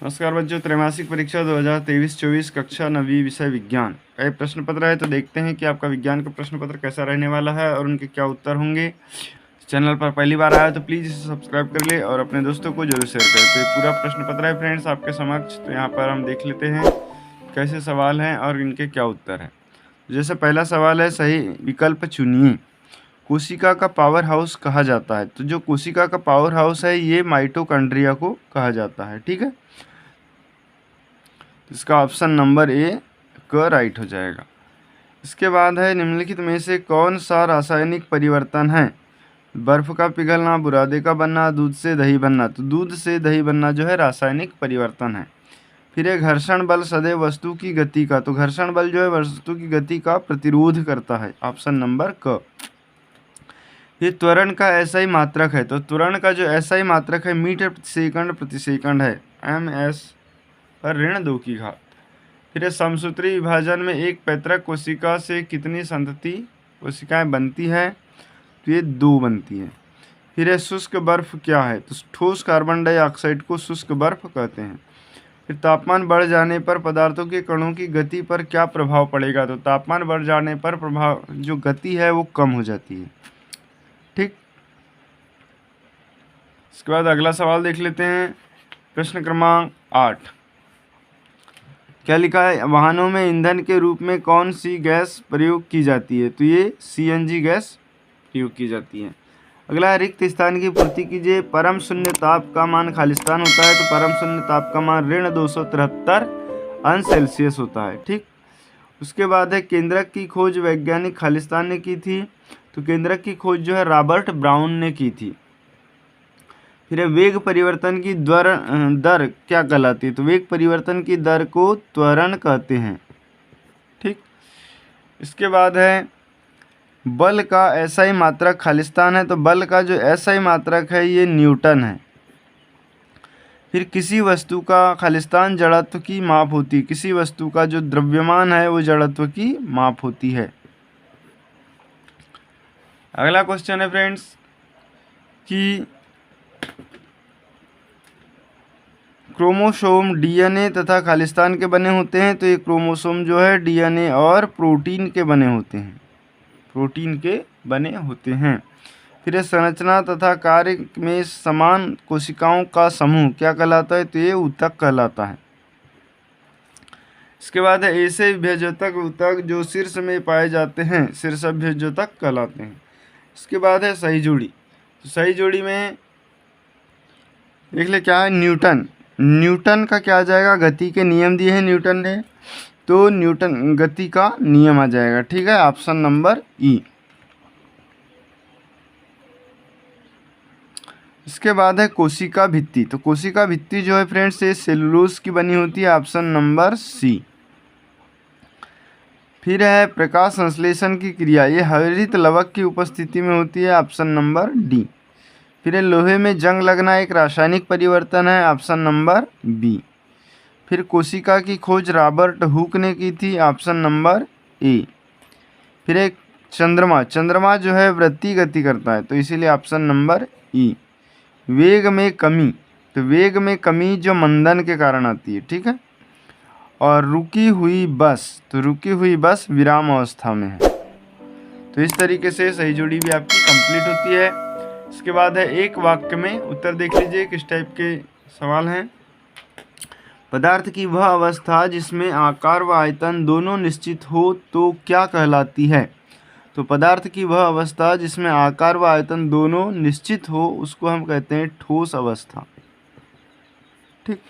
नमस्कार बच्चों, त्रैमासिक परीक्षा 2023-24 कक्षा 9वीं विषय विज्ञान का ये प्रश्न पत्र है। तो देखते हैं कि आपका विज्ञान का प्रश्न पत्र कैसा रहने वाला है और उनके क्या उत्तर होंगे। चैनल पर पहली बार आया तो प्लीज़ इसे सब्सक्राइब कर ले और अपने दोस्तों को जरूर शेयर करें। तो ये पूरा प्रश्न पत्र है फ्रेंड्स आपके समक्ष। तो यहाँ पर हम देख लेते हैं कैसे सवाल हैं और इनके क्या उत्तर हैं। जैसे पहला सवाल है, सही विकल्प चुनिए। कोशिका का पावर हाउस कहा जाता है। तो जो कोशिका का पावर हाउस है ये माइटोकॉन्ड्रिया को कहा जाता है। ठीक है, इसका ऑप्शन नंबर ए का राइट हो जाएगा। इसके बाद है, निम्नलिखित में से कौन सा रासायनिक परिवर्तन है। बर्फ का पिघलना, बुरादे का बनना, दूध से दही बनना। तो दूध से दही बनना जो है रासायनिक परिवर्तन है। फिर है, घर्षण बल सदैव वस्तु की गति का। तो घर्षण बल जो है वस्तु की गति का प्रतिरोध करता है। ऑप्शन नंबर क। ये त्वरण का एसआई मात्रक है। तो त्वरण का जो एसआई मात्रक है मीटर प्रति सेकंड है, ms पर ऋण 2 की घात। फिर है, समसूत्री विभाजन में एक पैतृक कोशिका से कितनी संतति कोशिकाएं बनती है। तो ये 2 बनती है। फिर है, शुष्क बर्फ क्या है। तो ठोस कार्बन डाइऑक्साइड को शुष्क बर्फ कहते हैं। फिर तापमान बढ़ जाने पर पदार्थों के कणों की गति पर क्या प्रभाव पड़ेगा। तो तापमान बढ़ जाने पर प्रभाव जो गति है वो कम हो जाती है। ठीक, इसके बाद अगला सवाल देख लेते हैं। प्रश्न क्रमांक 8 क्या लिखा है, वाहनों में ईंधन के रूप में कौन सी गैस प्रयोग की जाती है। तो ये सीएनजी गैस प्रयोग की जाती है। अगला है, रिक्त स्थान की पूर्ति कीजिए। परम शून्य ताप का मान खालिस्तान होता है। तो परम शून्य ताप का मान ऋण 273 अंश सेल्सियस होता है। ठीक, उसके बाद है, केंद्रक की खोज वैज्ञानिक खालिस्तान ने की थी। तो केंद्रक की खोज जो है रॉबर्ट ब्राउन ने की थी। फिर वेग परिवर्तन की दर क्या कहलाती है। तो वेग परिवर्तन की दर को त्वरण कहते हैं। ठीक, इसके बाद है, बल का एसआई मात्रक खालिस्तान है। तो बल का जो एसआई मात्रक है ये न्यूटन है। फिर किसी वस्तु का खालिस्तान जड़त्व की माप होती है। किसी वस्तु का जो द्रव्यमान है वो जड़त्व की माप होती है। अगला क्वेश्चन है फ्रेंड्स कि क्रोमोसोम डीएनए तथा खालिस्तान के बने होते हैं। तो ये क्रोमोसोम जो है डीएनए और प्रोटीन के बने होते हैं। प्रोटीन के बने होते हैं। फिर संरचना तथा कार्य में समान कोशिकाओं का समूह क्या कहलाता है। तो ये ऊतक कहलाता है। इसके बाद है, ऐसे विभेद्योतक ऊतक जो शीर्ष में पाए जाते हैं शीर्ष विभेद्योतक कहलाते हैं। इसके बाद है, सही जोड़ी। तो सही जोड़ी में देख ले क्या है, न्यूटन। न्यूटन का क्या आ जाएगा, गति के नियम दिए हैं न्यूटन ने। तो न्यूटन गति का नियम आ जाएगा। ठीक है, ऑप्शन नंबर ई। इसके बाद है, कोशिका भित्ति। तो कोशिका भित्ति जो है फ्रेंड्स ये सेलुलोज की बनी होती है। Option number C. फिर है, प्रकाश संश्लेषण की क्रिया ये हरित लवक की उपस्थिति में होती है। Option number D. फिर है, लोहे में जंग लगना एक रासायनिक परिवर्तन है। Option number B. फिर कोशिका की खोज रॉबर्ट हुक ने की थी। Option number A. फिर एक, चंद्रमा जो है वृत्तीय गति करता है। तो इसीलिए ऑप्शन नंबर ई। वेग में कमी। तो वेग में कमी जो मंदन के कारण आती है। ठीक है, और रुकी हुई बस। तो रुकी हुई बस विराम अवस्था में है। तो इस तरीके से सही जोड़ी भी आपकी कंप्लीट होती है। इसके बाद है, एक वाक्य में उत्तर देख लीजिए किस टाइप के सवाल हैं। पदार्थ की वह अवस्था जिसमें आकार व आयतन दोनों निश्चित हो तो क्या कहलाती है। तो पदार्थ की वह अवस्था जिसमें आकार व आयतन दोनों निश्चित हो उसको हम कहते हैं ठोस अवस्था। ठीक,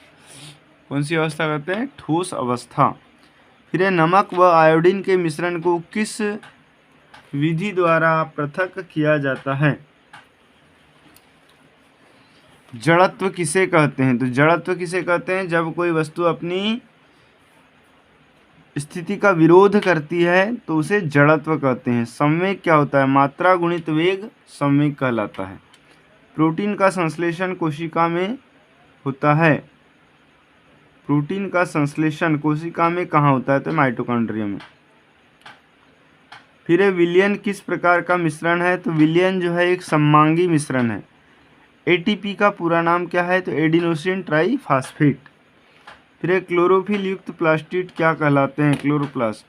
कौन सी अवस्था कहते हैं, ठोस अवस्था। फिर है, नमक व आयोडीन के मिश्रण को किस विधि द्वारा पृथक किया जाता है। जड़त्व किसे कहते हैं। तो जड़त्व किसे कहते हैं, जब कोई वस्तु अपनी स्थिति का विरोध करती है तो उसे जड़त्व कहते हैं। संवेग क्या होता है, मात्रा गुणित वेग संवेग कहलाता है। प्रोटीन का संश्लेषण कोशिका में होता है। प्रोटीन का संश्लेषण कोशिका में कहाँ होता है, तो माइटोकॉन्ड्रिया में। फिर है, विलयन किस प्रकार का मिश्रण है। तो विलयन जो है एक सममांगी मिश्रण है। एटीपी का पूरा नाम क्या है, तो एडिनोसिन ट्राईफॉस्फेट। फिर एक क्लोरोफिल युक्त प्लास्टिड क्या कहलाते हैं? क्लोरोप्लास्ट।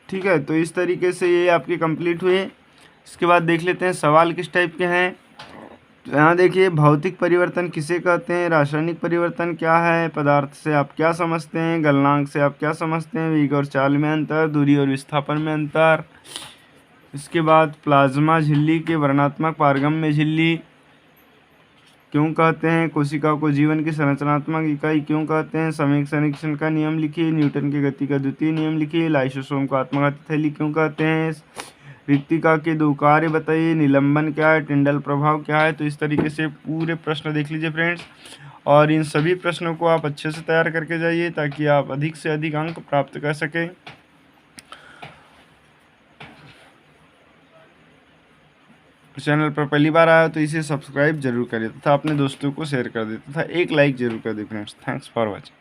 ठीक है, तो इस तरीके से ये आपके कंप्लीट हुए। इसके बाद देख लेते हैं सवाल किस टाइप के हैं। तो यहाँ देखिए, भौतिक परिवर्तन किसे कहते हैं? रासायनिक परिवर्तन क्या है? पदार्थ से आप क्या समझते हैं? गलनांक से आप क्या समझते हैं? वेग और चाल में अंतर, दूरी और विस्थापन में अंतर। इसके बाद प्लाज्मा झिल्ली के वर्णात्मक पारगम्य झिल्ली क्यों कहते हैं? कोशिका को जीवन की संरचनात्मक इकाई क्यों कहते हैं? समय संरक्षण का नियम लिखिए। न्यूटन की गति का द्वितीय नियम लिखिए। लाइसोसोम को आत्मघाती थैली क्यों कहते हैं? रिक्तिका के 2 कार्य बताइए। निलंबन क्या है? टिंडल प्रभाव क्या है? तो इस तरीके से पूरे प्रश्न देख लीजिए फ्रेंड्स, और इन सभी प्रश्नों को आप अच्छे से तैयार करके जाइए ताकि आप अधिक से अधिक अंक प्राप्त कर सकें। चैनल पर पहली बार आया तो इसे सब्सक्राइब जरूर करें तथा अपने दोस्तों को शेयर कर दें तथा एक लाइक जरूर कर दें फ्रेंड्स। Thanks for watching.